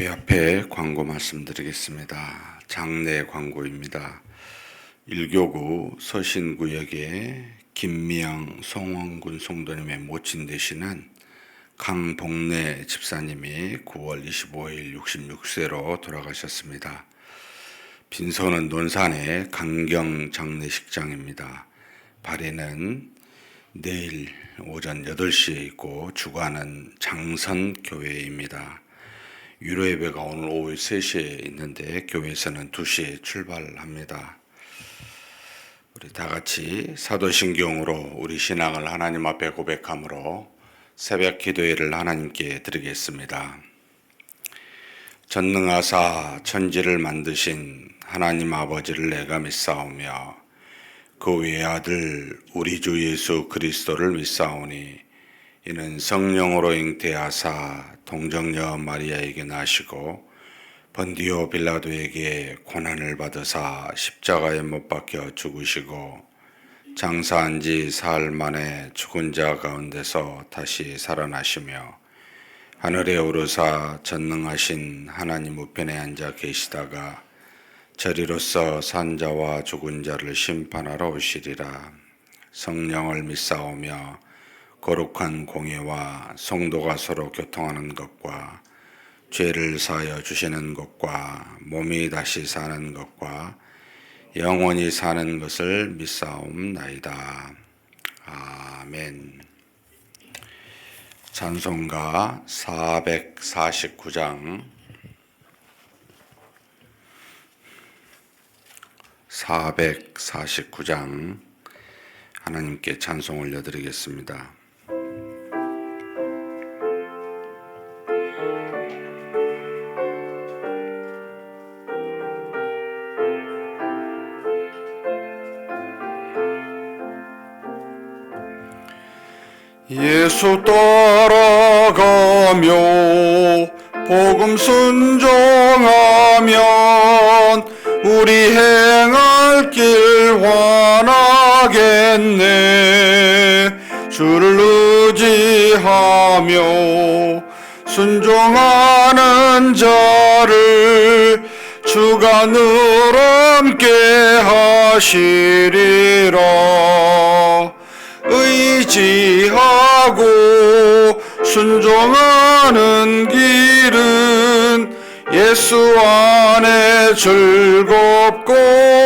교회 앞에 광고 말씀드리겠습니다. 장례 광고입니다. 일교구 서신구역에 김미영 송원군 송도님의 모친 되시는 강복래 집사님이 9월 25일 66세로 돌아가셨습니다. 빈소는 논산의 강경 장례식장입니다. 발에는 내일 오전 8시에 있고 주관은 장선교회입니다. 유로예배가 오늘 오후 3시에 있는데 교회에서는 2시에 출발합니다. 우리 다 같이 사도신경으로 우리 신앙을 하나님 앞에 고백함으로 새벽 기도회를 하나님께 드리겠습니다. 전능하사 천지를 만드신 하나님 아버지를 내가 믿사오며 그 외아들 우리 주 예수 그리스도를 믿사오니 이는 성령으로 잉태하사 동정녀 마리아에게 나시고 번디오 빌라도에게 고난을 받으사 십자가에 못 박혀 죽으시고 장사한 지 사흘 만에 죽은 자 가운데서 다시 살아나시며 하늘에 오르사 전능하신 하나님 우편에 앉아 계시다가 저리로서 산 자와 죽은 자를 심판하러 오시리라. 성령을 믿사오며 거룩한 공예와 성도가 서로 교통하는 것과 죄를 사하여 주시는 것과 몸이 다시 사는 것과 영원히 사는 것을 믿사옵나이다. 아멘. 찬송가 449장 449장 하나님께 찬송 올려드리겠습니다. 예수 따라가며 복음 순종하면 우리 행할 길 환하겠네. 주를 의지하며 순종하는 자를 주가 늘 함께 하시리라. 의지하고 순종하는 길은 예수 안에 즐겁고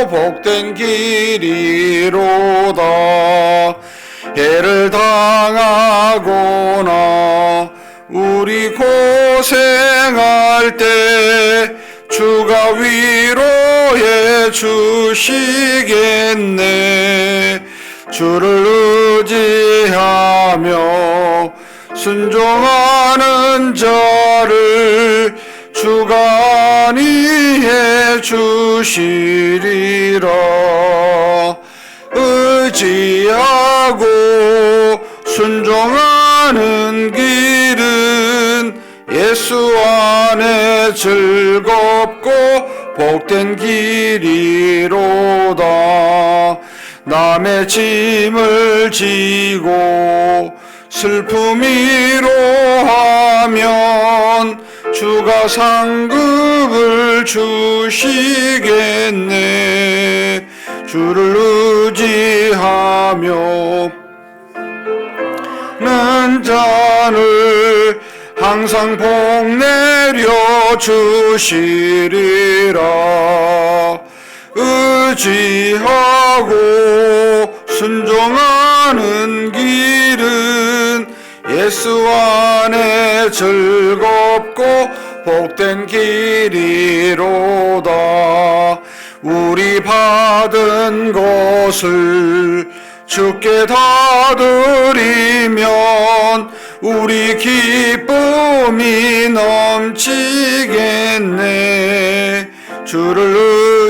복된 길이로다. 해를 당하거나 우리 고생할 때 주가 위로해 주시겠네. 주를 의지하며 순종하는 자를 주가 안위해 주시리라. 의지하고 순종하는 길은 예수 안에 즐겁고 복된 길이로다. 남의 짐을 지고 슬픔 위로하면 주가 상급을 주시겠네. 주를 의지하며 는 자를 항상 복내려 주시리라. 의지하고 순종하는 길은 예수 안에 즐겁고 복된 길이로다. 우리 받은 것을 주께 다 드리면 우리 기쁨이 넘치겠네. 주를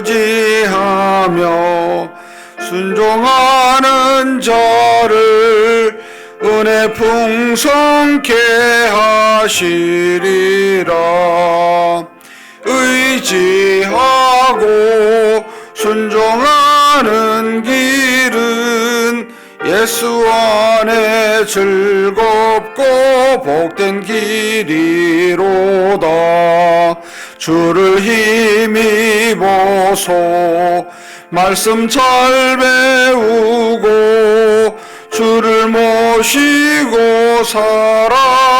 의지하며 순종하는 자를 은혜 풍성케 하시리라. 의지하고 순종하는 길은 예수 안에 즐겁고 복된 길이로다. 주를 힘입어서 말씀 잘 배우고 주를 모시고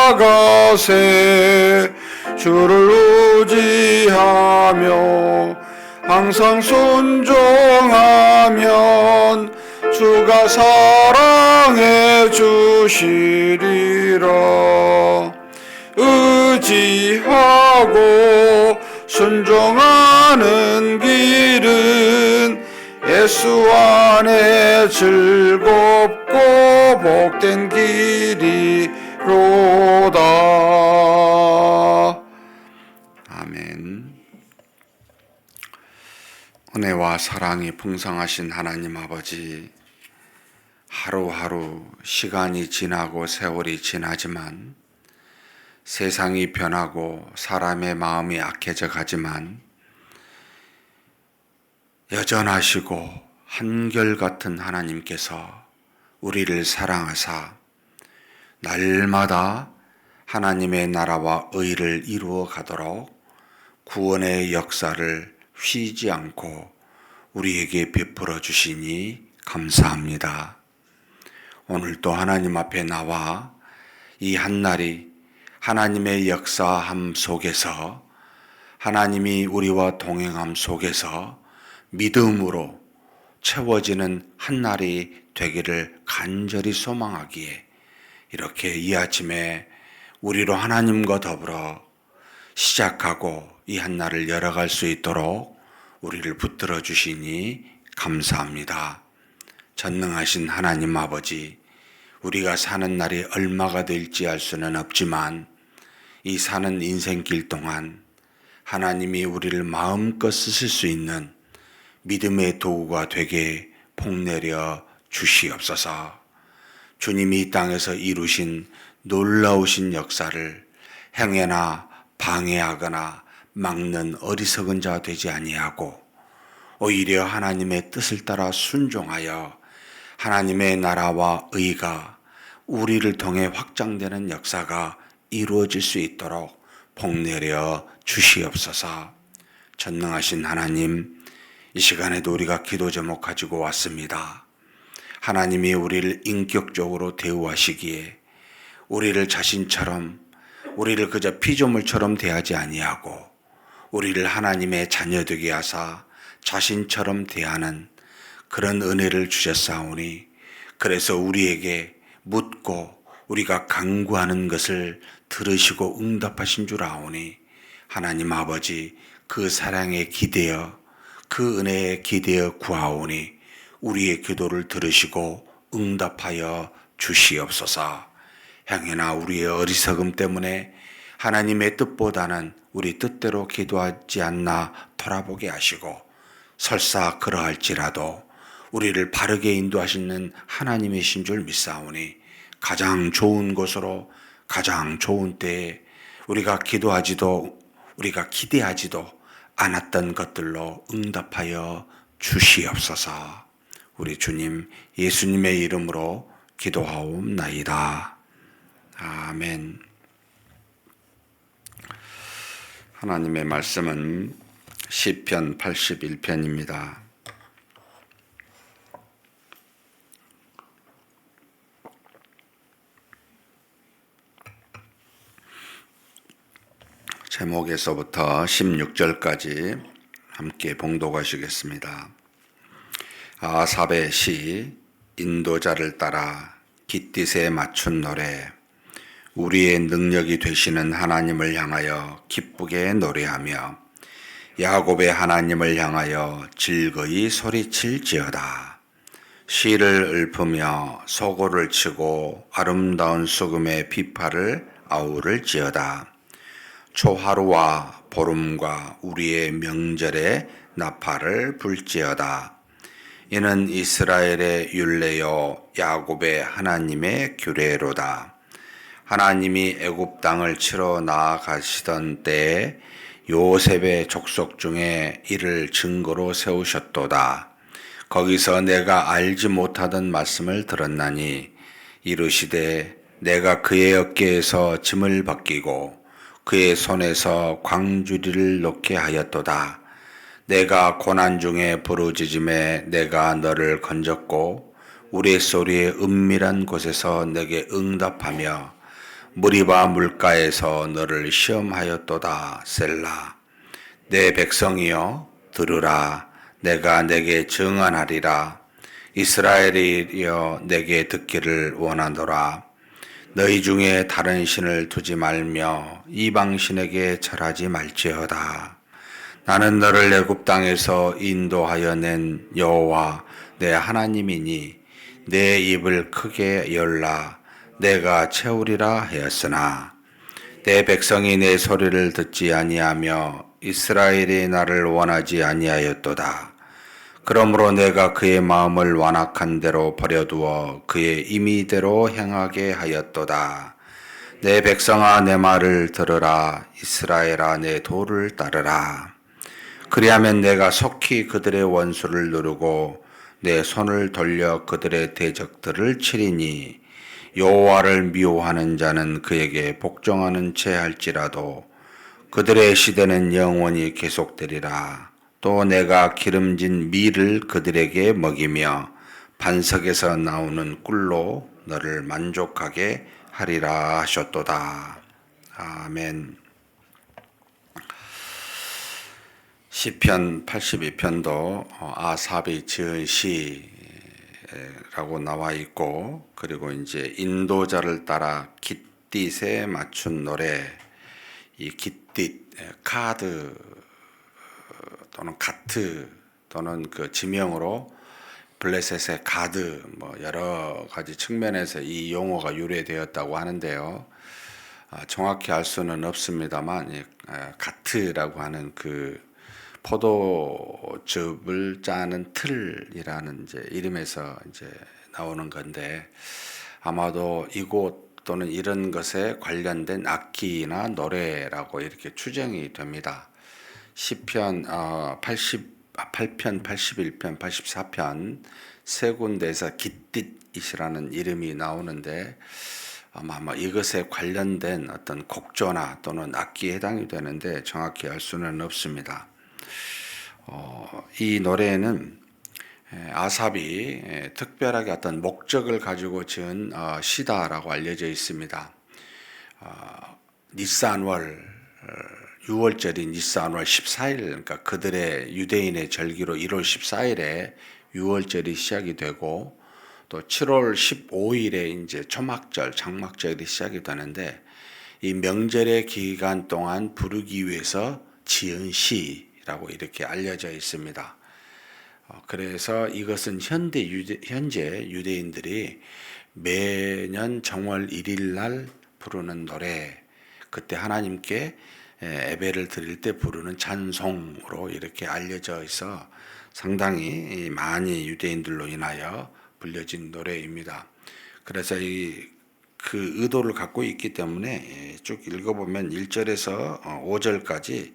살아가세. 주를 의지하며 항상 순종하면 주가 사랑해 주시리라. 의지하고 순종하는 길은 예수 안에 즐겁고 복된 길이로다. 아멘. 은혜와 사랑이 풍성하신 하나님 아버지, 하루하루 시간이 지나고 세월이 지나지만 세상이 변하고 사람의 마음이 악해져 가지만 여전하시고 한결같은 하나님께서 우리를 사랑하사 날마다 하나님의 나라와 의를 이루어 가도록 구원의 역사를 쉬지 않고 우리에게 베풀어 주시니 감사합니다. 오늘도 하나님 앞에 나와 이 한날이 하나님의 역사함 속에서, 하나님이 우리와 동행함 속에서 믿음으로 채워지는 한날이 되기를 간절히 소망하기에 이렇게 이 아침에 우리로 하나님과 더불어 시작하고 이 한날을 열어갈 수 있도록 우리를 붙들어 주시니 감사합니다. 전능하신 하나님 아버지, 우리가 사는 날이 얼마가 될지 알 수는 없지만 이 사는 인생길 동안 하나님이 우리를 마음껏 쓰실 수 있는 믿음의 도구가 되게 복내려 주시옵소서. 주님이 이 땅에서 이루신 놀라우신 역사를 행해나 방해하거나 막는 어리석은 자 되지 아니하고 오히려 하나님의 뜻을 따라 순종하여 하나님의 나라와 의가 우리를 통해 확장되는 역사가 이루어질 수 있도록 복내려 주시옵소서. 전능하신 하나님, 이 시간에도 우리가 기도 제목 가지고 왔습니다. 하나님이 우리를 인격적으로 대우하시기에 우리를 자신처럼, 우리를 그저 피조물처럼 대하지 아니하고 우리를 하나님의 자녀되게 하사 자신처럼 대하는 그런 은혜를 주셨사오니, 그래서 우리에게 묻고 우리가 간구하는 것을 들으시고 응답하신 줄 아오니 하나님 아버지, 그 사랑에 기대어 그 은혜에 기대어 구하오니 우리의 기도를 들으시고 응답하여 주시옵소서. 행여나 우리의 어리석음 때문에 하나님의 뜻보다는 우리 뜻대로 기도하지 않나 돌아보게 하시고, 설사 그러할지라도 우리를 바르게 인도하시는 하나님이신 줄 믿사오니 가장 좋은 곳으로 가장 좋은 때에 우리가 기도하지도 우리가 기대하지도 않았던 것들로 응답하여 주시옵소서. 우리 주님 예수님의 이름으로 기도하옵나이다. 아멘. 하나님의 말씀은 시편 81편입니다. 제목에서부터 16절까지 함께 봉독하시겠습니다. 아삽의 시, 인도자를 따라 깃딧에 맞춘 노래. 우리의 능력이 되시는 하나님을 향하여 기쁘게 노래하며 야곱의 하나님을 향하여 즐거이 소리칠지어다. 시를 읊으며 소고를 치고 아름다운 수금의 비파를 아우를지어다. 초하루와 보름과 우리의 명절에 나팔을 불지어다. 이는 이스라엘의 율례요 야곱의 하나님의 규례로다. 하나님이 애굽 땅을 치러 나아가시던 때에 요셉의 족속 중에 이를 증거로 세우셨도다. 거기서 내가 알지 못하던 말씀을 들었나니 이르시되 내가 그의 어깨에서 짐을 벗기고 그의 손에서 광주리를 놓게 하였도다. 내가 고난 중에 부르짖음에 내가 너를 건졌고 우레소리의 은밀한 곳에서 내게 응답하며 무리바 물가에서 너를 시험하였도다. 셀라. 내 백성이여 들으라. 내가 내게 증언하리라. 이스라엘이여 내게 듣기를 원하노라. 너희 중에 다른 신을 두지 말며 이방 신에게 절하지 말지어다. 나는 너를 애굽 땅에서 인도하여 낸 여호와 내 하나님이니 내 입을 크게 열라. 내가 채우리라 하였으나 내 백성이 내 소리를 듣지 아니하며 이스라엘이 나를 원하지 아니하였도다. 그러므로 내가 그의 마음을 완악한 대로 버려두어 그의 임의대로 행하게 하였도다. 내 백성아 내 말을 들으라. 이스라엘아 내 도를 따르라. 그리하면 내가 속히 그들의 원수를 누르고 내 손을 돌려 그들의 대적들을 치리니 여호와를 미워하는 자는 그에게 복종하는 채 할지라도 그들의 시대는 영원히 계속되리라. 또 내가 기름진 밀을 그들에게 먹이며 반석에서 나오는 꿀로 너를 만족하게 하리라 하셨도다. 아멘. 시편 82편도 아삽이 지은 시라고 나와 있고, 그리고 이제 인도자를 따라 깃딧에 맞춘 노래, 이 깃딧, 카드 또는 가트 또는 그 지명으로 블레셋의 가드, 뭐 여러 가지 측면에서 이 용어가 유래되었다고 하는데요. 정확히 알 수는 없습니다만 가트라고 하는 그 포도즙을 짜는 틀이라는 이제 이름에서 이제 나오는 건데, 아마도 이곳 또는 이런 것에 관련된 악기나 노래라고 이렇게 추정이 됩니다. 시편 8편, 81편, 84편 세 군데에서 깃딧이라는 이름이 나오는데, 아마 이것에 관련된 어떤 곡조나 또는 악기에 해당이 되는데 정확히 알 수는 없습니다. 이 노래는 아삽이 특별하게 어떤 목적을 가지고 지은 시다라고 알려져 있습니다. 니산월 6월절인 니산월 14일, 그러니까 그들의 유대인의 절기로 1월 14일에 6월절이 시작이 되고, 또 7월 15일에 이제 초막절, 장막절이 시작이 되는데, 이 명절의 기간 동안 부르기 위해서 지은 시라고 이렇게 알려져 있습니다. 그래서 이것은 현재 유대인들이 매년 정월 1일 날 부르는 노래, 그때 하나님께 예배를 드릴 때 부르는 찬송으로 이렇게 알려져 있어 상당히 많이 유대인들로 인하여 불려진 노래입니다. 그래서 그 의도를 갖고 있기 때문에 쭉 읽어보면 1절에서 5절까지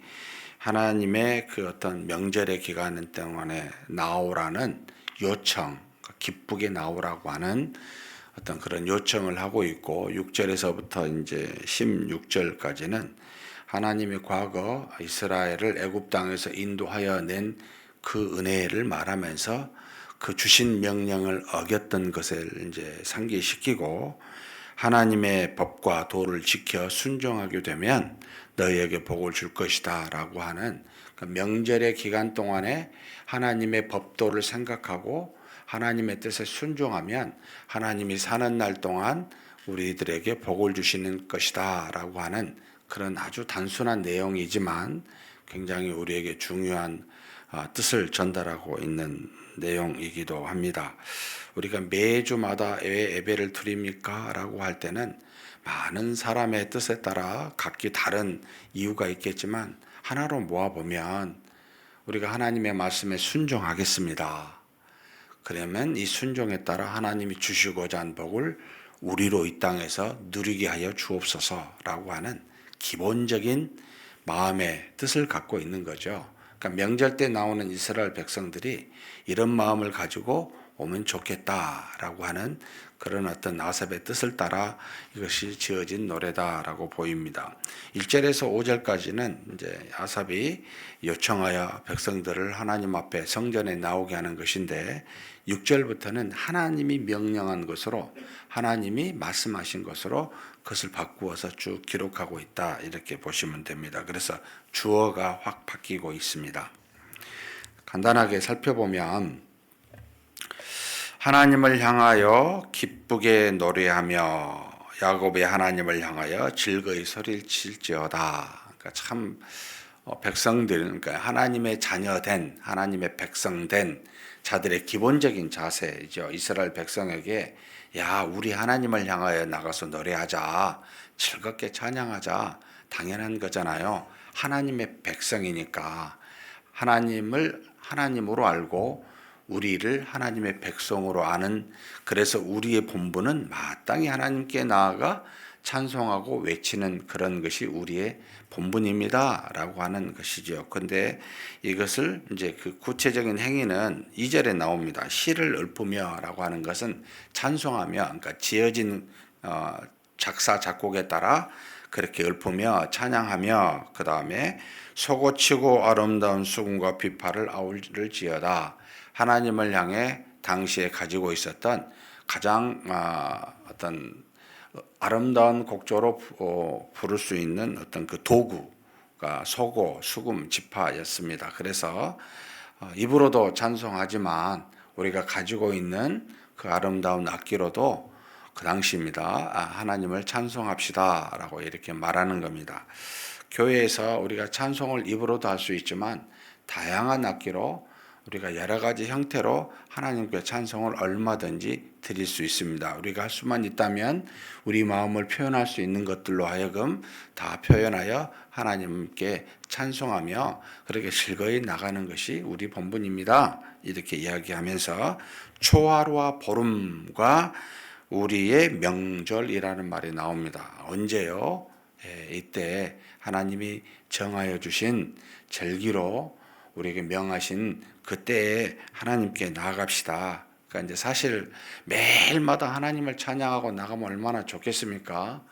하나님의 그 어떤 명절의 기간 동안에 나오라는 요청, 기쁘게 나오라고 하는 어떤 그런 요청을 하고 있고, 6절에서부터 이제 16절까지는 하나님의 과거 이스라엘을 애굽 땅에서 인도하여 낸 그 은혜를 말하면서 그 주신 명령을 어겼던 것을 이제 상기시키고, 하나님의 법과 도를 지켜 순종하게 되면 너희에게 복을 줄 것이다라고 하는 그 명절의 기간 동안에 하나님의 법도를 생각하고 하나님의 뜻에 순종하면 하나님이 사는 날 동안 우리들에게 복을 주시는 것이다라고 하는 그런 아주 단순한 내용이지만 굉장히 우리에게 중요한 뜻을 전달하고 있는 내용이기도 합니다. 우리가 매주마다 왜 예배를 드립니까? 라고 할 때는 많은 사람의 뜻에 따라 각기 다른 이유가 있겠지만, 하나로 모아보면 우리가 하나님의 말씀에 순종하겠습니다. 그러면 이 순종에 따라 하나님이 주시고자 한 복을 우리로 이 땅에서 누리게 하여 주옵소서라고 하는 기본적인 마음의 뜻을 갖고 있는 거죠. 그러니까 명절 때 나오는 이스라엘 백성들이 이런 마음을 가지고 오면 좋겠다라고 하는 그런 어떤 아삽의 뜻을 따라 이것이 지어진 노래다라고 보입니다. 1절에서 5절까지는 이제 아삽이 요청하여 백성들을 하나님 앞에 성전에 나오게 하는 것인데 6절부터는 하나님이 명령한 것으로 하나님이 말씀하신 것으로 그것을 바꾸어서 쭉 기록하고 있다 이렇게 보시면 됩니다. 그래서 주어가 확 바뀌고 있습니다. 간단하게 살펴보면 하나님을 향하여 기쁘게 노래하며 야곱의 하나님을 향하여 즐거이 소리를 칠지어다. 그러니까 참 백성들, 그러니까 하나님의 자녀된 하나님의 백성된 자들의 기본적인 자세죠. 이스라엘 백성에게 야 우리 하나님을 향하여 나가서 노래하자, 즐겁게 찬양하자 당연한 거잖아요. 하나님의 백성이니까 하나님을 하나님으로 알고 우리를 하나님의 백성으로 아는, 그래서 우리의 본분은 마땅히 하나님께 나아가 찬송하고 외치는 그런 것이 우리의 본분입니다 라고 하는 것이죠. 근데 이것을 이제 그 구체적인 행위는 2절에 나옵니다. 시를 읊으며 라고 하는 것은 찬송하며, 그러니까 지어진 작사 작곡에 따라 그렇게 읊으며 찬양하며, 그 다음에 소고치고 아름다운 수금과 비파를 아울지어다. 하나님을 향해 당시에 가지고 있었던 가장 어떤 아름다운 곡조로 부를 수 있는 어떤 그 도구가 소고, 수금, 지파였습니다. 그래서 입으로도 찬송하지만 우리가 가지고 있는 그 아름다운 악기로도 그 당시입니다. 하나님을 찬송합시다라고 이렇게 말하는 겁니다. 교회에서 우리가 찬송을 입으로도 할 수 있지만 다양한 악기로 우리가 여러 가지 형태로 하나님께 찬송을 얼마든지 드릴 수 있습니다. 우리가 할 수만 있다면 우리 마음을 표현할 수 있는 것들로 하여금 다 표현하여 하나님께 찬송하며 그렇게 즐거이 나가는 것이 우리 본분입니다. 이렇게 이야기하면서 초하루와 보름과 우리의 명절이라는 말이 나옵니다. 언제요? 이때 하나님이 정하여 주신 절기로 우리에게 명하신 그때에 하나님께 나아갑시다. 그러니까 이제 사실 매일마다 하나님을 찬양하고 나가면 얼마나 좋겠습니까?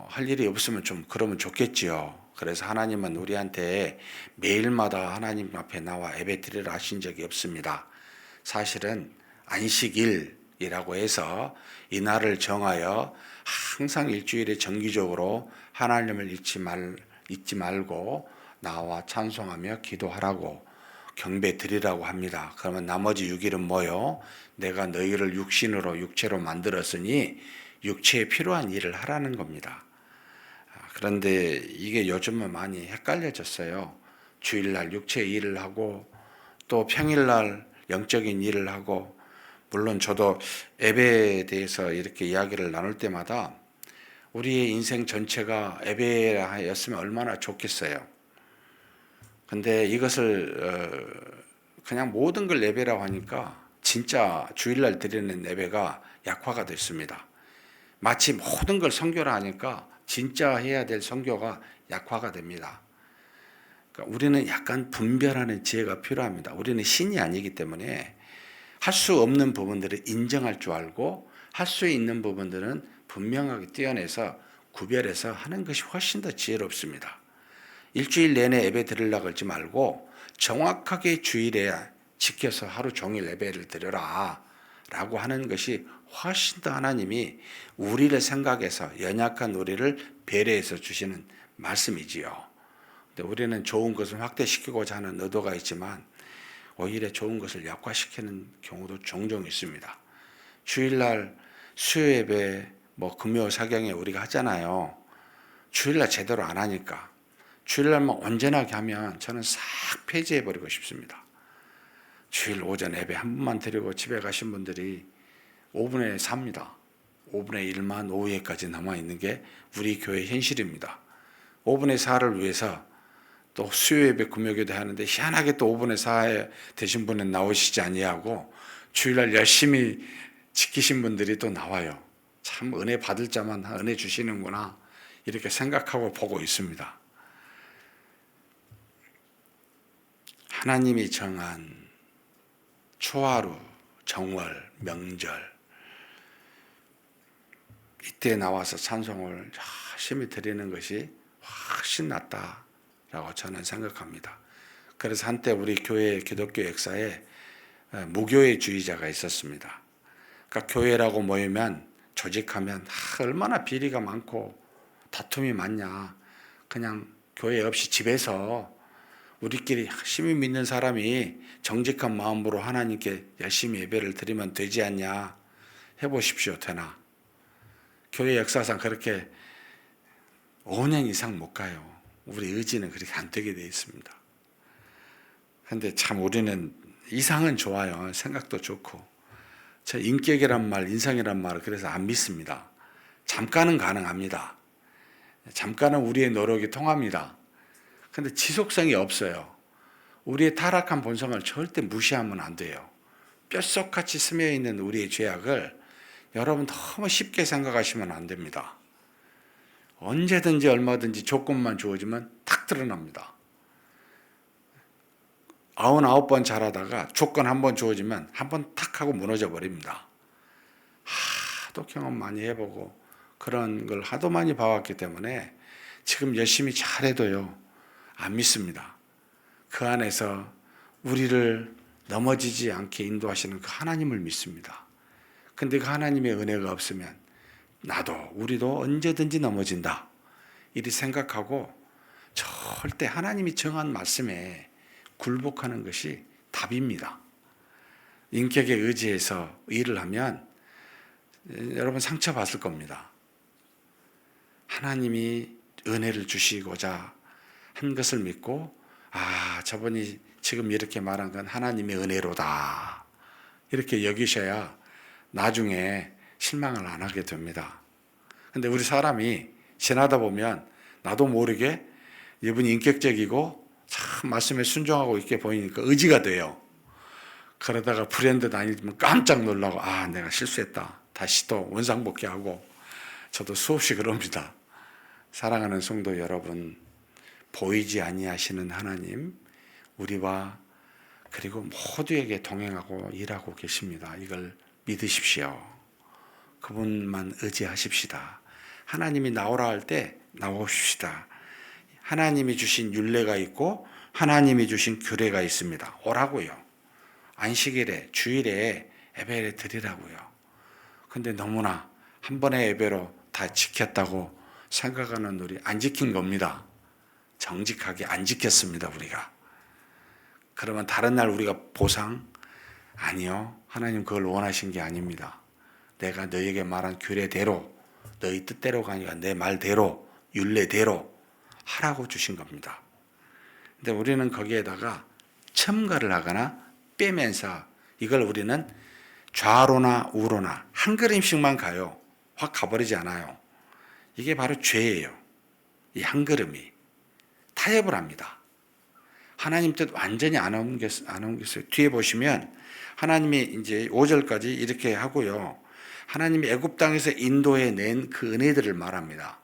할 일이 없으면 좀 그러면 좋겠지요. 그래서 하나님은 우리한테 매일마다 하나님 앞에 나와 예배드리라 하신 적이 없습니다. 사실은 안식일이라고 해서 이 날을 정하여 항상 일주일에 정기적으로 하나님을 잊지 말고 나와 찬송하며 기도하라고 경배 드리라고 합니다. 그러면 나머지 6일은 뭐요? 내가 너희를 육체로 만들었으니 육체에 필요한 일을 하라는 겁니다. 그런데 이게 요즘은 많이 헷갈려졌어요. 주일날 육체의 일을 하고 또 평일날 영적인 일을 하고, 물론 저도 예배에 대해서 이렇게 이야기를 나눌 때마다 우리의 인생 전체가 예배였으면 얼마나 좋겠어요. 근데 이것을 그냥 모든 걸 예배라고 하니까 진짜 주일날 드리는 예배가 약화가 됐습니다. 마치 모든 걸 선교라 하니까 진짜 해야 될 선교가 약화가 됩니다. 그러니까 우리는 약간 분별하는 지혜가 필요합니다. 우리는 신이 아니기 때문에 할 수 없는 부분들을 인정할 줄 알고 할 수 있는 부분들은 분명하게 떼어내서 구별해서 하는 것이 훨씬 더 지혜롭습니다. 일주일 내내 예배 드리려고 하지 말고 정확하게 주일에 지켜서 하루 종일 예배를 드려라 라고 하는 것이 훨씬 더 하나님이 우리를 생각해서 연약한 우리를 배려해서 주시는 말씀이지요. 근데 우리는 좋은 것을 확대시키고자 하는 의도가 있지만 오히려 좋은 것을 약화시키는 경우도 종종 있습니다. 주일날 수요예배 금요 사경에 우리가 하잖아요. 주일날 제대로 안 하니까 주일날만 온전하게 하면 저는 싹 폐지해버리고 싶습니다. 주일 오전 예배 한 번만 드리고 집에 가신 분들이 5분의 4입니다. 5분의 1만 오후에까지 남아있는 게 우리 교회 현실입니다. 5분의 4를 위해서 또 수요예배 금요기도 하는데 희한하게 또 5분의 4에 되신 분은 나오시지 아니하고 주일날 열심히 지키신 분들이 또 나와요. 참 은혜 받을 자만 은혜 주시는구나 이렇게 생각하고 보고 있습니다. 하나님이 정한 초하루 정월, 명절 이때 나와서 찬송을 열심히 드리는 것이 훨씬 낫다라고 저는 생각합니다. 그래서 한때 우리 교회 기독교 역사에 무교회주의자가 있었습니다. 그러니까 교회라고 모이면 조직하면 얼마나 비리가 많고 다툼이 많냐. 그냥 교회 없이 집에서 우리끼리 열심히 믿는 사람이 정직한 마음으로 하나님께 열심히 예배를 드리면 되지 않냐. 해보십시오. 되나? 교회 역사상 그렇게 5년 이상 못 가요. 우리 의지는 그렇게 안 되게 되어 있습니다. 그런데 참 우리는 이상은 좋아요. 생각도 좋고. 저 인격이란 말, 인성이란 말을 그래서 안 믿습니다. 잠깐은 가능합니다. 잠깐은 우리의 노력이 통합니다. 그런데 지속성이 없어요. 우리의 타락한 본성을 절대 무시하면 안 돼요. 뼛속같이 스며있는 우리의 죄악을 여러분 너무 쉽게 생각하시면 안 됩니다. 언제든지 얼마든지 조건만 주어지면 탁 드러납니다. 99번 잘하다가 조건 한 번 주어지면 한 번 탁 하고 무너져 버립니다. 하도 경험 많이 해보고 그런 걸 하도 많이 봐왔기 때문에 지금 열심히 잘해도요 안 믿습니다. 그 안에서 우리를 넘어지지 않게 인도하시는 그 하나님을 믿습니다. 근데 그 하나님의 은혜가 없으면 나도 우리도 언제든지 넘어진다 이리 생각하고 절대 하나님이 정한 말씀에 굴복하는 것이 답입니다. 인격에 의지해서 일을 하면 여러분 상처받을 겁니다. 하나님이 은혜를 주시고자 한 것을 믿고 저분이 지금 이렇게 말한 건 하나님의 은혜로다 이렇게 여기셔야 나중에 실망을 안 하게 됩니다. 근데 우리 사람이 지나다 보면 나도 모르게 이분이 인격적이고 참 말씀에 순종하고 있게 보이니까 의지가 돼요. 그러다가 브랜드 다니면 깜짝 놀라고 내가 실수했다. 다시 또 원상복귀하고 저도 수없이 그럽니다. 사랑하는 성도 여러분, 보이지 아니하시는 하나님 우리와 그리고 모두에게 동행하고 일하고 계십니다. 이걸 믿으십시오. 그분만 의지하십시다. 하나님이 나오라 할 때 나오십시다. 하나님이 주신 율례가 있고 하나님이 주신 규례가 있습니다. 오라고요. 안식일에 주일에 예배를 드리라고요. 근데 너무나 한 번의 예배로 다 지켰다고 생각하는 우리 안 지킨 겁니다. 정직하게 안 지켰습니다. 우리가. 그러면 다른 날 우리가 보상? 아니요. 하나님 그걸 원하신 게 아닙니다. 내가 너에게 말한 규례대로 너희 뜻대로가 아니라 내 말대로 율례대로 하라고 주신 겁니다. 근데 우리는 거기에다가 첨가를 하거나 빼면서 이걸 우리는 좌로나 우로나 한 걸음씩만 가요. 확 가버리지 않아요. 이게 바로 죄예요. 이 한 걸음이 타협을 합니다. 하나님 뜻 완전히 안 옮겼어요. 뒤에 보시면 하나님이 이제 5절까지 이렇게 하고요. 하나님이 애굽 땅에서 인도해 낸 그 은혜들을 말합니다.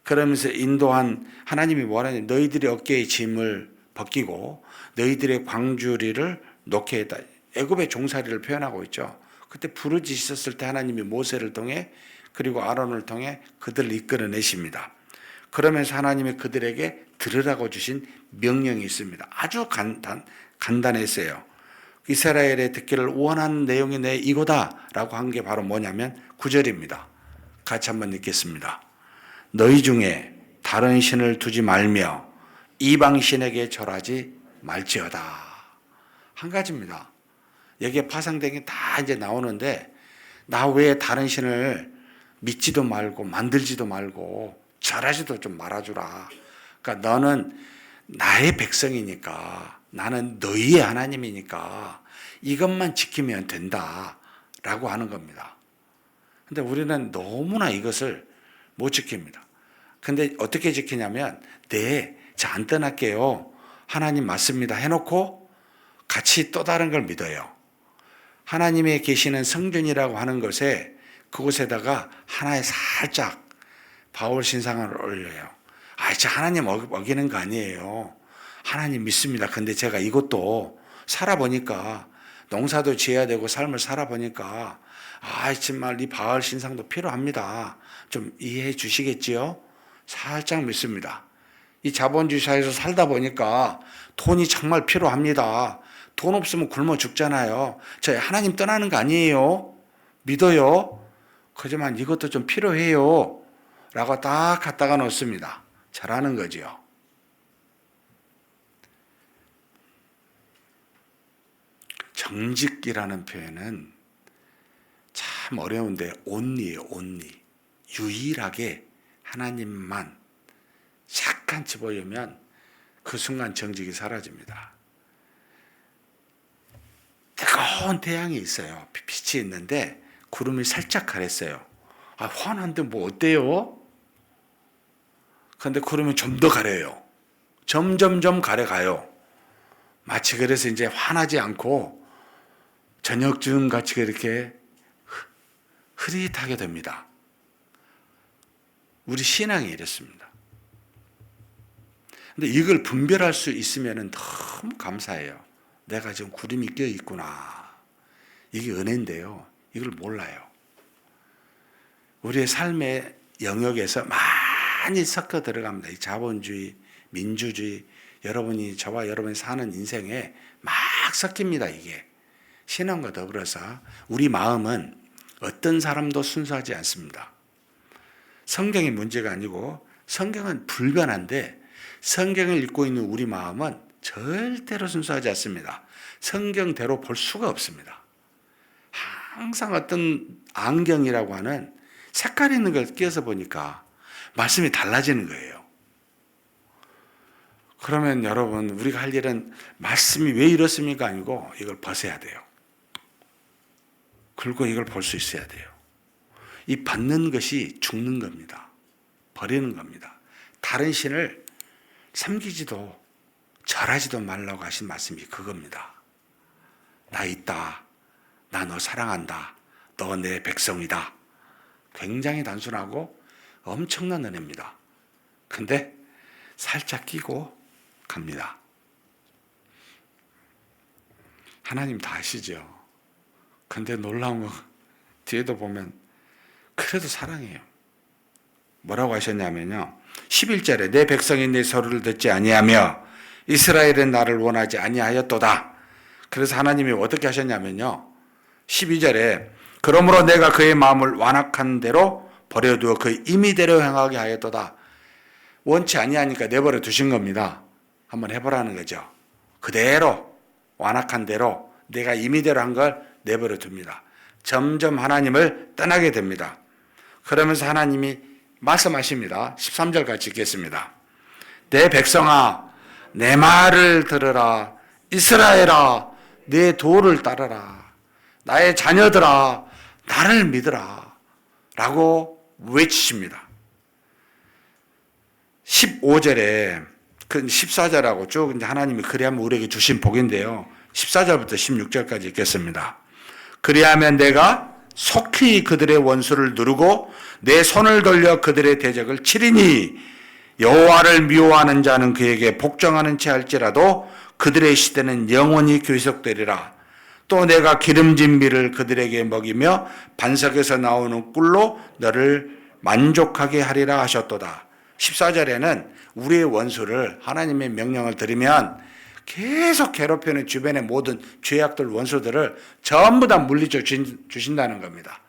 그러면서 인도한 하나님이 뭐라냐? 너희들의 어깨에 짐을 벗기고 너희들의 광주리를 놓게 했다. 애굽의 종살이를 표현하고 있죠. 그때 부르짖었을 때 하나님이 모세를 통해 그리고 아론을 통해 그들을 이끌어내십니다. 그러면서 하나님이 그들에게 들으라고 주신 명령이 있습니다. 아주 간단했어요. 이스라엘의 듣기를 원하는 내용이 내 이거다라고 한 게 바로 뭐냐면 9절입니다. 같이 한번 읽겠습니다. 너희 중에 다른 신을 두지 말며 이방 신에게 절하지 말지어다. 한 가지입니다. 여기에 파생된 게 다 이제 나오는데 나 외에 다른 신을 믿지도 말고 만들지도 말고 절하지도 좀 말아주라. 그러니까 너는 나의 백성이니까 나는 너희의 하나님이니까 이것만 지키면 된다라고 하는 겁니다. 근데 우리는 너무나 이것을 못 지킵니다. 근데 어떻게 지키냐면 저 안 떠날게요. 하나님 맞습니다 해놓고 같이 또 다른 걸 믿어요. 하나님의 계시는 성전이라고 하는 것에 그곳에다가 하나의 살짝 바울 신상을 올려요. 저 하나님 어기는 거 아니에요. 하나님 믿습니다. 근데 제가 이것도 살아보니까 농사도 지어야 되고 삶을 살아보니까 정말 이 바알 신상도 필요합니다. 좀 이해해 주시겠지요? 살짝 믿습니다. 이 자본주의 사회에서 살다 보니까 돈이 정말 필요합니다. 돈 없으면 굶어 죽잖아요. 저희 하나님 떠나는 거 아니에요. 믿어요. 하지만 이것도 좀 필요해요. 라고 딱 갖다가 놓습니다. 잘하는 거지요. 정직이라는 표현은 참 어려운데 only예요. only. 유일하게 하나님만 잠깐 집어넣으면 그 순간 정직이 사라집니다. 뜨거운 태양이 있어요. 빛이 있는데 구름이 살짝 가렸어요. 환한데 뭐 어때요? 그런데 구름이 좀 더 가려요. 점점점 가려가요. 마치 그래서 이제 환하지 않고 저녁쯤 같이 이렇게 흐릿하게 됩니다. 우리 신앙이 이렇습니다. 근데 이걸 분별할 수 있으면 너무 감사해요. 내가 지금 구름이 껴 있구나. 이게 은혜인데요. 이걸 몰라요. 우리의 삶의 영역에서 많이 섞어 들어갑니다. 이 자본주의, 민주주의, 저와 여러분이 사는 인생에 막 섞입니다. 이게 신앙과 더불어서 우리 마음은 어떤 사람도 순수하지 않습니다. 성경의 문제가 아니고 성경은 불변한데 성경을 읽고 있는 우리 마음은 절대로 순수하지 않습니다. 성경대로 볼 수가 없습니다. 항상 어떤 안경이라고 하는 색깔 있는 걸 끼워서 보니까 말씀이 달라지는 거예요. 그러면 여러분, 우리가 할 일은 말씀이 왜 이렇습니까? 아니고 이걸 벗어야 돼요. 그리고 이걸 볼 수 있어야 돼요. 이 받는 것이 죽는 겁니다. 버리는 겁니다. 다른 신을 섬기지도 절하지도 말라고 하신 말씀이 그겁니다. 나 있다. 나 너 사랑한다. 너 내 백성이다. 굉장히 단순하고 엄청난 은혜입니다. 근데 살짝 끼고 갑니다. 하나님 다 아시죠? 근데 놀라운 거 뒤에도 보면 그래도 사랑해요. 뭐라고 하셨냐면요. 11절에 내 백성이 내 소리를 듣지 아니하며 이스라엘은 나를 원하지 아니하였도다. 그래서 하나님이 어떻게 하셨냐면요. 12절에 그러므로 내가 그의 마음을 완악한 대로 버려두어 그의 임의대로 행하게 하였도다. 원치 아니하니까 내버려 두신 겁니다. 한번 해보라는 거죠. 그대로 완악한 대로 내가 임의대로 한 걸 내버려 둡니다. 점점 하나님을 떠나게 됩니다. 그러면서 하나님이 말씀하십니다. 13절 같이 읽겠습니다. 내 백성아 내 말을 들으라. 이스라엘아 내 도를 따르라. 나의 자녀들아 나를 믿으라. 라고 외치십니다. 15절에 그 14절하고 쭉 이제 하나님이 그리하면 우리에게 주신 복인데요. 14절부터 16절까지 읽겠습니다. 그리하면 내가 속히 그들의 원수를 누르고 내 손을 돌려 그들의 대적을 치리니 여호와를 미워하는 자는 그에게 복종하는 채 할지라도 그들의 시대는 영원히 계속되리라. 또 내가 기름진 밀을 그들에게 먹이며 반석에서 나오는 꿀로 너를 만족하게 하리라 하셨도다. 14절에는 우리의 원수를 하나님의 명령을 들으면 계속 괴롭히는 주변의 모든 죄악들 원수들을 전부 다 물리쳐 주신다는 겁니다.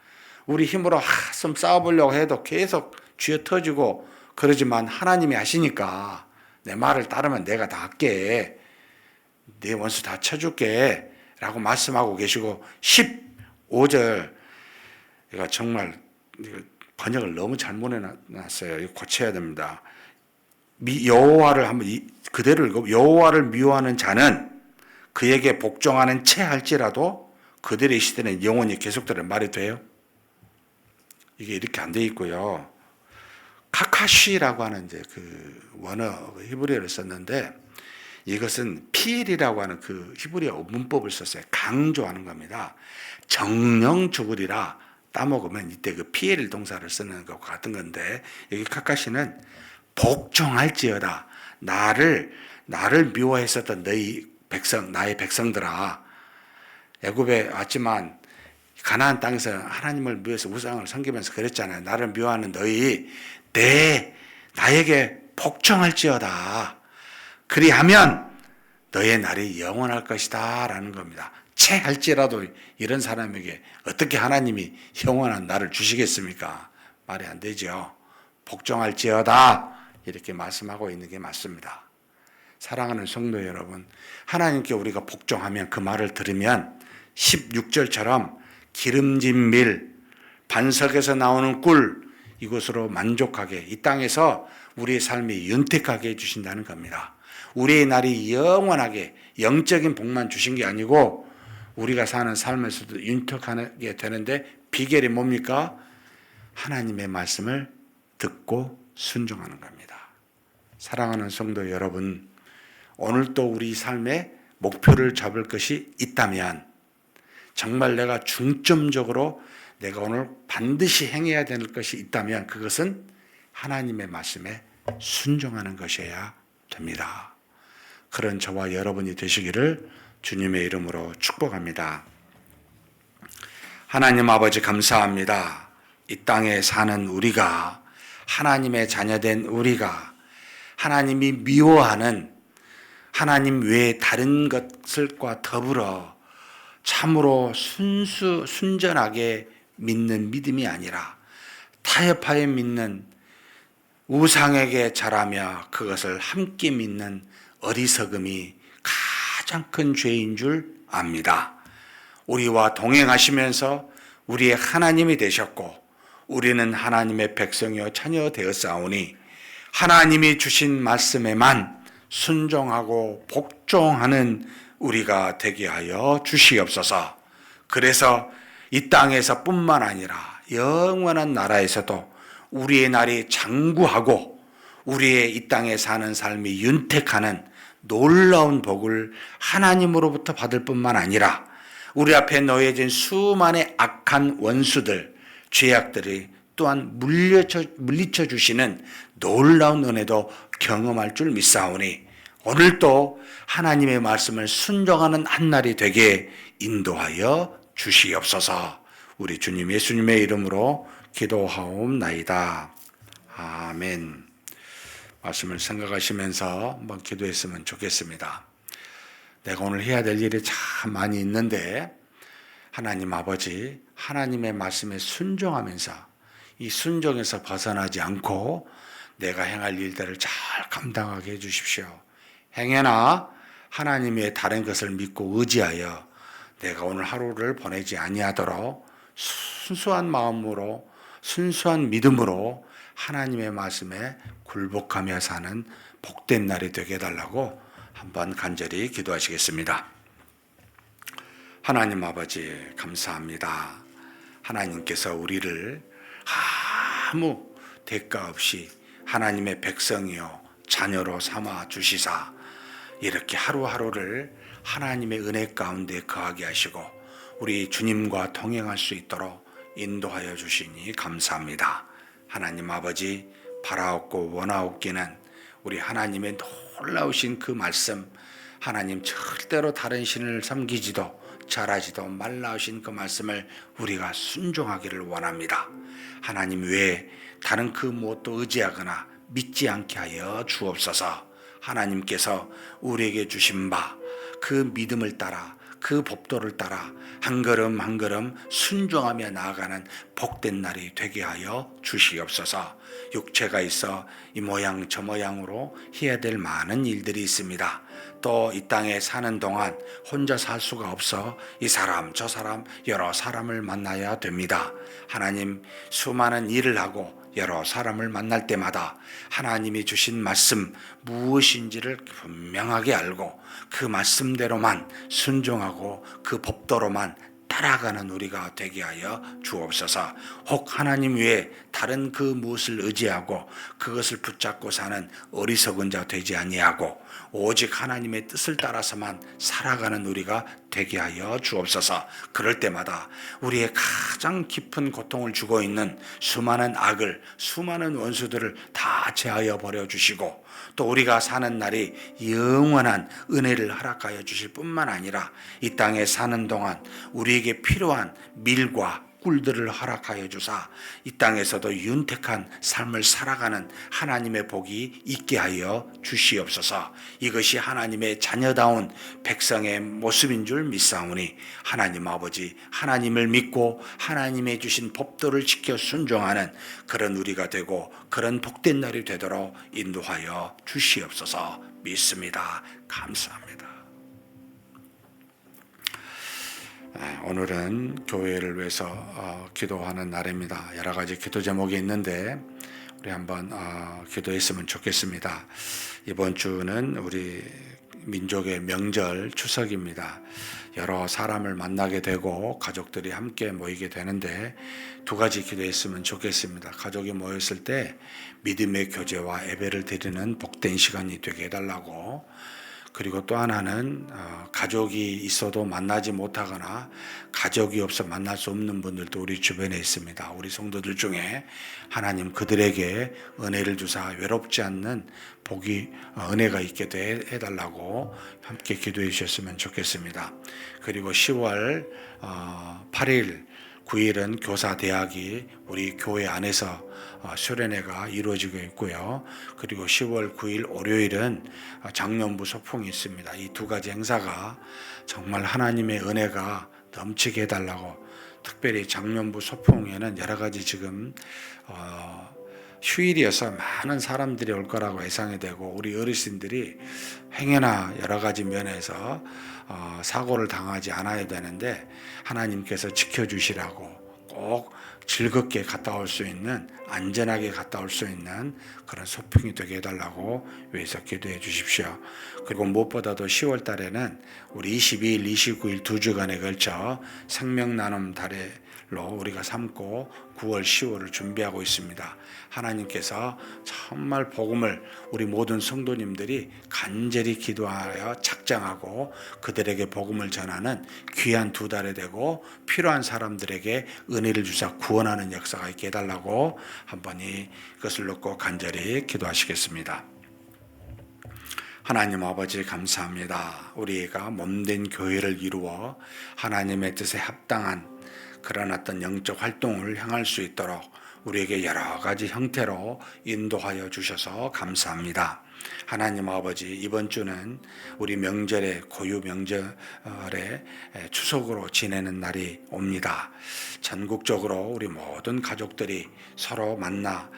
우리 힘으로 좀 싸워보려고 해도 계속 쥐어 터지고 그러지만 하나님이 하시니까 내 말을 따르면 내가 다 할게. 내 원수 다 쳐줄게. 라고 말씀하고 계시고 15절 이거 정말 번역을 너무 잘못 해놨어요. 이거 고쳐야 됩니다. 여호와를 한번 그대로 읽어. 여호와를 미워하는 자는 그에게 복종하는 채 할지라도 그들의 시대는 영원히 계속되는 말이 돼요. 이게 이렇게 안 돼 있고요. 카카시라고 하는 이제 그 원어 히브리어를 썼는데 이것은 피엘이라고 하는 그 히브리어 문법을 썼어요. 강조하는 겁니다. 정령 죽으리라 따먹으면 이때 그 피엘 동사를 쓰는 것과 같은 건데 여기 카카시는 복종할지어다. 나를 미워했었던 너희 백성, 나의 백성들아. 애굽에 왔지만 가나안 땅에서 하나님을 위해서 우상을 섬기면서 그랬잖아요. 나를 미워하는 너희 나에게 복종할지어다. 그리하면 너의 날이 영원할 것이다 라는 겁니다. 채할지라도 이런 사람에게 어떻게 하나님이 영원한 날을 주시겠습니까? 말이 안 되죠. 복종할지어다 이렇게 말씀하고 있는 게 맞습니다. 사랑하는 성도 여러분, 하나님께 우리가 복종하면 그 말을 들으면 16절처럼 기름진 밀, 반석에서 나오는 꿀, 이것으로 만족하게 이 땅에서 우리의 삶이 윤택하게 해주신다는 겁니다. 우리의 날이 영원하게 영적인 복만 주신 게 아니고 우리가 사는 삶에서도 윤택하게 되는데 비결이 뭡니까? 하나님의 말씀을 듣고 순종하는 겁니다. 사랑하는 성도 여러분, 오늘도 우리 삶에 목표를 잡을 것이 있다면 정말 내가 중점적으로 내가 오늘 반드시 행해야 될 것이 있다면 그것은 하나님의 말씀에 순종하는 것이어야 됩니다. 그런 저와 여러분이 되시기를 주님의 이름으로 축복합니다. 하나님 아버지 감사합니다. 이 땅에 사는 우리가, 하나님의 자녀된 우리가 하나님이 미워하는 하나님 외에 다른 것들과 더불어 참으로 순전하게 믿는 믿음이 아니라 타협하여 믿는, 우상에게 절하며 그것을 함께 믿는 어리석음이 가장 큰 죄인 줄 압니다. 우리와 동행하시면서 우리의 하나님이 되셨고 우리는 하나님의 백성이요 자녀 되었사오니 하나님이 주신 말씀에만 순종하고 복종하는 우리가 되게 하여 주시옵소서. 그래서 이 땅에서 뿐만 아니라 영원한 나라에서도 우리의 날이 장구하고 우리의 이 땅에 사는 삶이 윤택하는 놀라운 복을 하나님으로부터 받을 뿐만 아니라 우리 앞에 놓여진 수많은 악한 원수들, 죄악들이 또한 물리쳐 주시는 놀라운 은혜도 경험할 줄 믿사오니 오늘도 하나님의 말씀을 순종하는 한날이 되게 인도하여 주시옵소서. 우리 주님 예수님의 이름으로 기도하옵나이다. 아멘. 말씀을 생각하시면서 한번 기도했으면 좋겠습니다. 내가 오늘 해야 될 일이 참 많이 있는데 하나님 아버지, 하나님의 말씀에 순종하면서 이 순종에서 벗어나지 않고 내가 행할 일들을 잘 감당하게 해주십시오. 행여나 하나님의 다른 것을 믿고 의지하여 내가 오늘 하루를 보내지 아니하도록 순수한 마음으로, 순수한 믿음으로 하나님의 말씀에 굴복하며 사는 복된 날이 되게 해달라고 한번 간절히 기도하시겠습니다. 하나님 아버지 감사합니다. 하나님께서 우리를 아무 대가 없이 하나님의 백성이요 자녀로 삼아 주시사 이렇게 하루하루를 하나님의 은혜 가운데 거하게 하시고 우리 주님과 동행할 수 있도록 인도하여 주시니 감사합니다. 하나님 아버지, 바라옵고 원하옵기는 우리 하나님의 놀라우신 그 말씀, 하나님 절대로 다른 신을 섬기지도 절하지도 말라 하신 그 말씀을 우리가 순종하기를 원합니다. 하나님 외에 다른 그 무엇도 의지하거나 믿지 않게 하여 주옵소서. 하나님께서 우리에게 주신 바 그 믿음을 따라 그 법도를 따라 한 걸음 한 걸음 순종하며 나아가는 복된 날이 되게 하여 주시옵소서. 육체가 있어 이 모양 저 모양으로 해야 될 많은 일들이 있습니다. 또 이 땅에 사는 동안 혼자 살 수가 없어 이 사람 저 사람 여러 사람을 만나야 됩니다. 하나님, 수많은 일을 하고 여러 사람을 만날 때마다 하나님이 주신 말씀 무엇인지를 분명하게 알고 그 말씀대로만 순종하고 그 법도로만 따라가는 우리가 되게 하여 주옵소서. 혹 하나님 외에 다른 그 무엇을 의지하고 그것을 붙잡고 사는 어리석은 자 되지 아니하고 오직 하나님의 뜻을 따라서만 살아가는 우리가 되게 하여 주옵소서. 그럴 때마다 우리의 가장 깊은 고통을 주고 있는 수많은 악을, 수많은 원수들을 다 제하여 버려주시고, 또 우리가 사는 날이 영원한 은혜를 허락하여 주실 뿐만 아니라 이 땅에 사는 동안 우리에게 필요한 밀과 꿀들을 허락하여 주사 이 땅에서도 윤택한 삶을 살아가는 하나님의 복이 있게 하여 주시옵소서. 이것이 하나님의 자녀다운 백성의 모습인 줄 믿사오니 하나님 아버지, 하나님을 믿고 하나님의 주신 법도를 지켜 순종하는 그런 우리가 되고 그런 복된 날이 되도록 인도하여 주시옵소서. 믿습니다. 감사합니다. 오늘은 교회를 위해서 기도하는 날입니다. 여러 가지 기도 제목이 있는데 우리 한번 기도했으면 좋겠습니다. 이번 주는 우리 민족의 명절 추석입니다. 여러 사람을 만나게 되고 가족들이 함께 모이게 되는데 두 가지 기도했으면 좋겠습니다. 가족이 모였을 때 믿음의 교제와 예배를 드리는 복된 시간이 되게 해달라고, 그리고 또 하나는 가족이 있어도 만나지 못하거나 가족이 없어 만날 수 없는 분들도 우리 주변에 있습니다. 우리 성도들 중에 하나님 그들에게 은혜를 주사 외롭지 않는 복이 은혜가 있게 해달라고 함께 기도해 주셨으면 좋겠습니다. 그리고 10월 8일 9일은 교사대학이 우리 교회 안에서 수련회가 이루어지고 있고요. 그리고 10월 9일 월요일은 장년부 소풍이 있습니다. 이 두 가지 행사가 정말 하나님의 은혜가 넘치게 해달라고, 특별히 장년부 소풍에는 여러 가지 지금 휴일이어서 많은 사람들이 올 거라고 예상이 되고, 우리 어르신들이 행여나 여러 가지 면에서 사고를 당하지 않아야 되는데 하나님께서 지켜주시라고, 꼭 즐겁게 갔다 올 수 있는, 안전하게 갔다 올 수 있는 그런 소풍이 되게 해달라고 위해서 기도해 주십시오. 그리고 무엇보다도 10월 달에는 우리 22일, 29일 두 주간에 걸쳐 생명 나눔 달로 우리가 삼고 9월, 10월을 준비하고 있습니다. 하나님께서 정말 복음을 우리 모든 성도님들이 간절히 기도하여 착장하고 그들에게 복음을 전하는 귀한 두 달이 되고, 필요한 사람들에게 은혜를 주사 구원하는 역사가 있게 해달라고 한번 이것을 놓고 간절히 기도하시겠습니다. 하나님 아버지 감사합니다. 우리가 몸된 교회를 이루어 하나님의 뜻에 합당한 그런 어떤 영적 활동을 향할 수 있도록 우리에게 여러 가지 형태로 인도하여 주셔서 감사합니다. 하나님 아버지, 이번 주는 우리 명절에, 고유 명절에 추석으로 지내는 날이 옵니다. 전국적으로 우리 모든 가족들이 서로 만나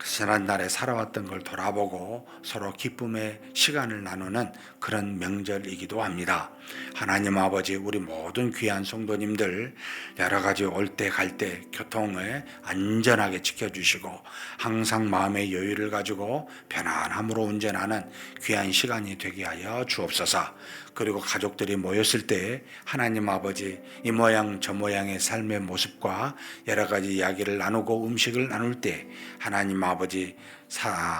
지난날에 살아왔던 걸 돌아보고 서로 기쁨의 시간을 나누는 그런 명절이기도 합니다. 하나님 아버지, 우리 모든 귀한 성도님들 여러 가지 올 때 갈 때 교통을 안전하게 지켜주시고 항상 마음의 여유를 가지고 편안함으로 운전하는 귀한 시간이 되게 하여 주옵소서. 그리고 가족들이 모였을 때 하나님 아버지, 이 모양 저 모양의 삶의 모습과 여러 가지 이야기를 나누고 음식을 나눌 때 하나님 아버지,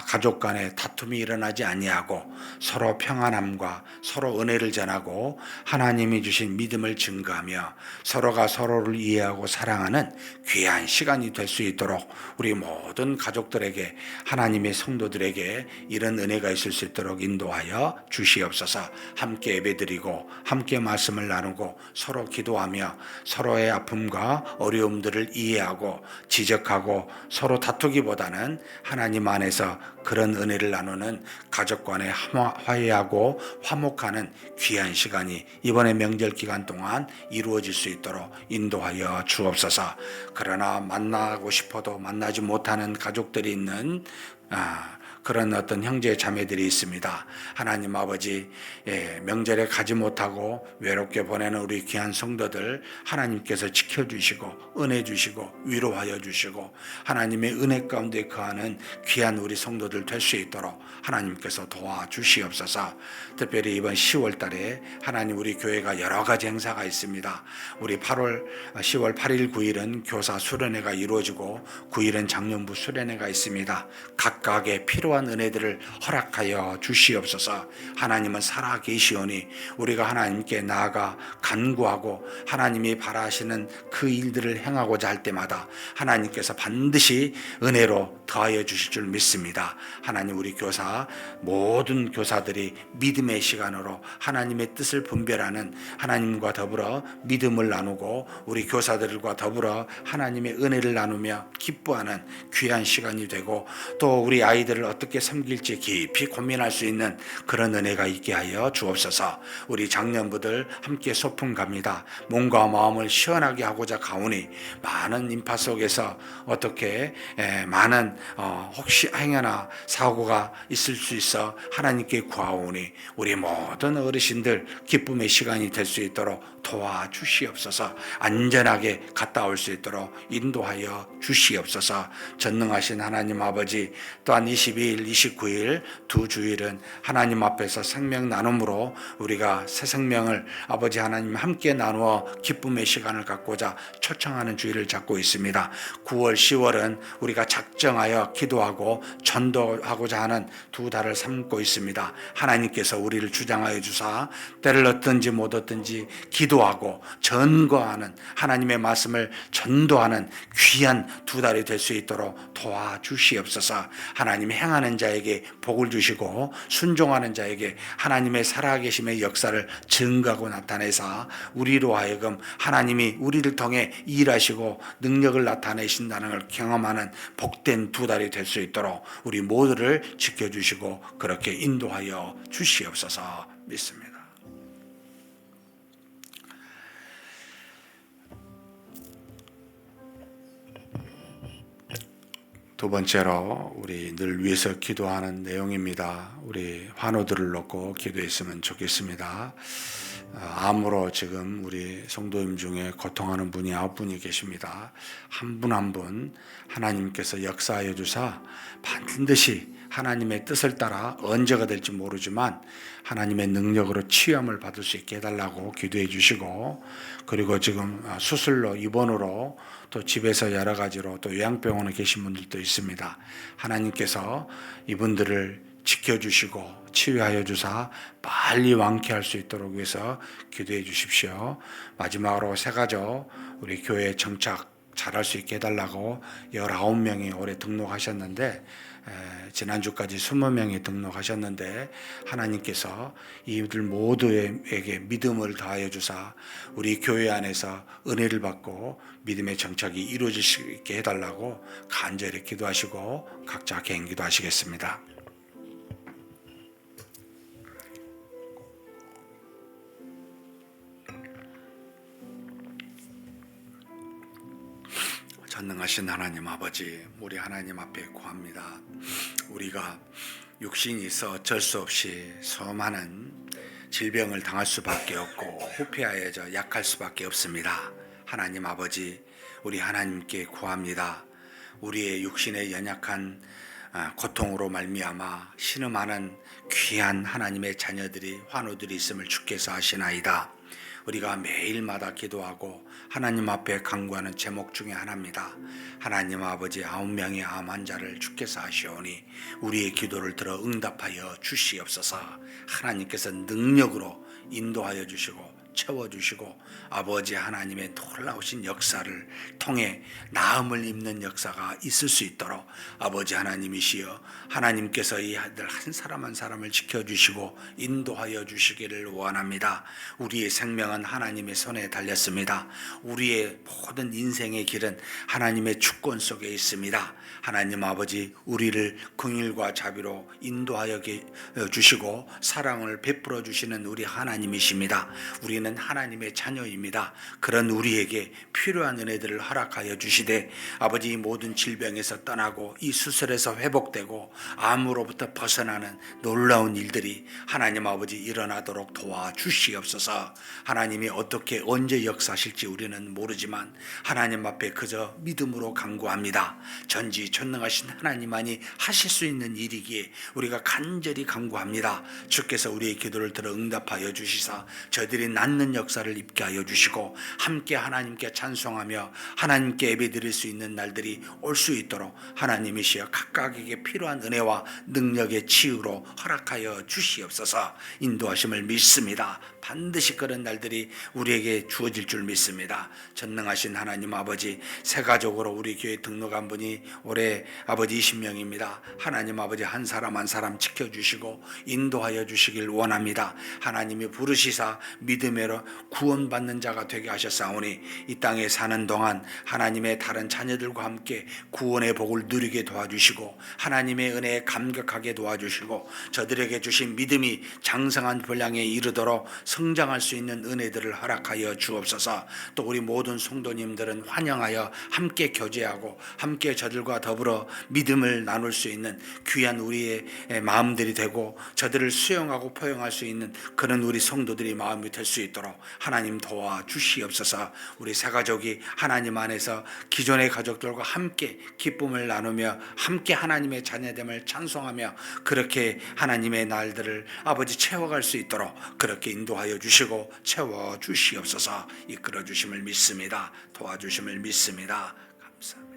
가족 간에 다툼이 일어나지 아니하고 서로 평안함과 서로 은혜를 전하고 하나님이 주신 믿음을 증거하며 서로가 서로를 이해하고 사랑하는 귀한 시간이 될 수 있도록 우리 모든 가족들에게, 하나님의 성도들에게 이런 은혜가 있을 수 있도록 인도하여 주시옵소서. 함께 예배드리고 함께 말씀을 나누고 서로 기도하며 서로의 아픔과 어려움들을 이해하고 지적하고 서로 다투기보다는 하나님 안에서 그런 은혜를 나누는 가족 간에 화해하고 화목하는 귀한 시간이 이번에 명절 기간 동안 이루어질 수 있도록 인도하여 주옵소서. 그러나 만나고 싶어도 만나지 못하는 가족들이 있는 그런 어떤 형제 자매들이 있습니다. 하나님 아버지, 명절에 가지 못하고 외롭게 보내는 우리 귀한 성도들 하나님께서 지켜주시고 은혜 주시고 위로하여 주시고 하나님의 은혜 가운데 거하는 귀한 우리 성도들 될 수 있도록 하나님께서 도와주시옵소서. 특별히 이번 10월 달에 하나님 우리 교회가 여러 가지 행사가 있습니다. 우리 10월 8일 9일은 교사 수련회가 이루어지고 9일은 장년부 수련회가 있습니다. 각각의 필요한 필요한 은혜들을 허락하여 주시옵소서. 하나님은 살아 계시오니 우리가 하나님께 나아가 간구하고 하나님이 바라시는 그 일들을 행하고자 할 때마다 하나님께서 반드시 은혜로 더하여 주실 줄 믿습니다. 하나님, 우리 교사 모든 교사들이 믿음의 시간으로 하나님의 뜻을 분별하는, 하나님과 더불어 믿음을 나누고 우리 교사들과 더불어 하나님의 은혜를 나누며 기뻐하는 귀한 시간이 되고, 또 우리 아이들을 어떻게 섬길지 깊이 고민할 수 있는 그런 은혜가 있게 하여 주옵소서. 우리 장년부들 함께 소풍 갑니다. 몸과 마음을 시원하게 하고자 가오니 많은 인파 속에서 어떻게 많은 혹시 행여나 사고가 있을 수 있어 하나님께 구하오니 우리 모든 어르신들 기쁨의 시간이 될 수 있도록 도와주시옵소서. 안전하게 갔다 올 수 있도록 인도하여 주시옵소서. 전능하신 하나님 아버지, 또한 22일, 29일 두 주일은 하나님 앞에서 생명 나눔으로 우리가 새 생명을 아버지 하나님 함께 나누어 기쁨의 시간을 갖고자 초청하는 주일을 잡고 있습니다. 9월, 10월은 우리가 작정하여 기도하고 전도하고자 하는 두 달을 삼고 있습니다. 하나님께서 우리를 주장하여 주사 때를 얻든지 못 얻든지 기도하고 전거하는, 하나님의 말씀을 전도하는 귀한 두 달이 될 수 있도록 도와주시옵소서. 하나님, 행하는 자에게 복을 주시고 순종하는 자에게 하나님의 살아계심의 역사를 증거하고 나타내사 우리로 하여금 하나님이 우리를 통해 일하시고 능력을 나타내신다는 걸 경험하는 복된 두 달이 될 수 있도록 우리 모두를 지켜주시고 그렇게 인도하여 주시옵소서 믿습니다. 두 번째로 우리 늘 위해서 기도하는 내용입니다. 우리 환우들을 놓고 기도했으면 좋겠습니다. 암으로 지금 우리 성도님 중에 고통하는 분이 9분이 계십니다. 한 분 한 분 하나님께서 역사하여 주사 반드시 하나님의 뜻을 따라 언제가 될지 모르지만 하나님의 능력으로 치유함을 받을 수 있게 해달라고 기도해 주시고, 그리고 지금 수술로 입원으로 또 집에서 여러 가지로 또 요양병원에 계신 분들도 있습니다. 하나님께서 이분들을 지켜주시고 치유하여 주사 빨리 완쾌할 수 있도록 위해서 기도해 주십시오. 마지막으로 새가족 우리 교회에 정착 잘할 수 있게 해달라고 19명이 올해 등록하셨는데, 지난주까지 20명이 등록하셨는데 하나님께서 이들 모두에게 믿음을 다하여 주사 우리 교회 안에서 은혜를 받고 믿음의 정착이 이루어질 수 있게 해달라고 간절히 기도하시고 각자 개인 기도하시겠습니다. 전능하신 하나님 아버지, 우리 하나님 앞에 구합니다. 우리가 육신이 있어 어쩔 수 없이 수많은 질병을 당할 수밖에 없고 후패하여져 약할 수밖에 없습니다. 하나님 아버지, 우리 하나님께 구합니다. 우리의 육신의 연약한 고통으로 말미암아 신음하는 귀한 하나님의 자녀들이, 환우들이 있음을 주께서 아시나이다. 우리가 매일마다 기도하고 하나님 앞에 간구하는 제목 중에 하나입니다. 하나님 아버지, 9명의 암 환자를 주께서 아시오니 우리의 기도를 들어 응답하여 주시옵소서. 하나님께서 능력으로 인도하여 주시고 채워주시고 아버지 하나님의 놀라우신 역사를 통해 나음을 입는 역사가 있을 수 있도록 아버지 하나님이시여, 하나님께서 이 아들 한 사람 한 사람을 지켜주시고 인도하여 주시기를 원합니다. 우리의 생명은 하나님의 손에 달렸습니다. 우리의 모든 인생의 길은 하나님의 주권 속에 있습니다. 하나님 아버지, 우리를 긍휼과 자비로 인도하여 주시고 사랑을 베풀어 주시는 우리 하나님이십니다. 우리는 하나님의 자녀입니다. 그런 우리에게 필요한 은혜들을 허락하여 주시되 아버지, 모든 질병에서 떠나고 이 수술에서 회복되고 암으로부터 벗어나는 놀라운 일들이 하나님 아버지 일어나도록 도와주시옵소서. 하나님이 어떻게 언제 역사하실지 우리는 모르지만 하나님 앞에 그저 믿음으로 간구합니다. 전지전능하신 하나님만이 하실 수 있는 일이기에 우리가 간절히 간구합니다. 주께서 우리의 기도를 들어 응답하여 주시사 저희들이 난 받는 역사를 입게 하여 주시고 함께 하나님께 찬송하며 하나님께 예배드릴 수 있는 날들이 올 수 있도록 하나님이시여 각각에게 필요한 은혜와 능력의 치유로 허락하여 주시옵소서. 인도하심을 믿습니다. 반드시 그런 날들이 우리에게 주어질 줄 믿습니다. 전능하신 하나님 아버지, 새 가족으로 우리 교회 등록한 분이 올해 아버지 20명입니다. 하나님 아버지 한 사람 한 사람 지켜주시고 인도하여 주시길 원합니다. 하나님이 부르시사 믿음으로 구원받는 자가 되게 하셨사오니 이 땅에 사는 동안 하나님의 다른 자녀들과 함께 구원의 복을 누리게 도와주시고 하나님의 은혜에 감격하게 도와주시고 저들에게 주신 믿음이 장성한 분량에 이르도록 성장할 수 있는 은혜들을 허락하여 주옵소서. 또 우리 모든 성도님들은 환영하여 함께 교제하고 함께 저들과 더불어 믿음을 나눌 수 있는 귀한 우리의 마음들이 되고 저들을 수용하고 포용할 수 있는 그런 우리 성도들이 마음이 될 수 있도록 하나님 도와주시옵소서. 우리 새 가족이 하나님 안에서 기존의 가족들과 함께 기쁨을 나누며 함께 하나님의 자녀됨을 찬송하며 그렇게 하나님의 날들을 아버지 채워갈 수 있도록 그렇게 인도하여 주시고 채워 주시옵소서. 이끌어 주심을 믿습니다. 도와주심을 믿습니다. 감사합니다.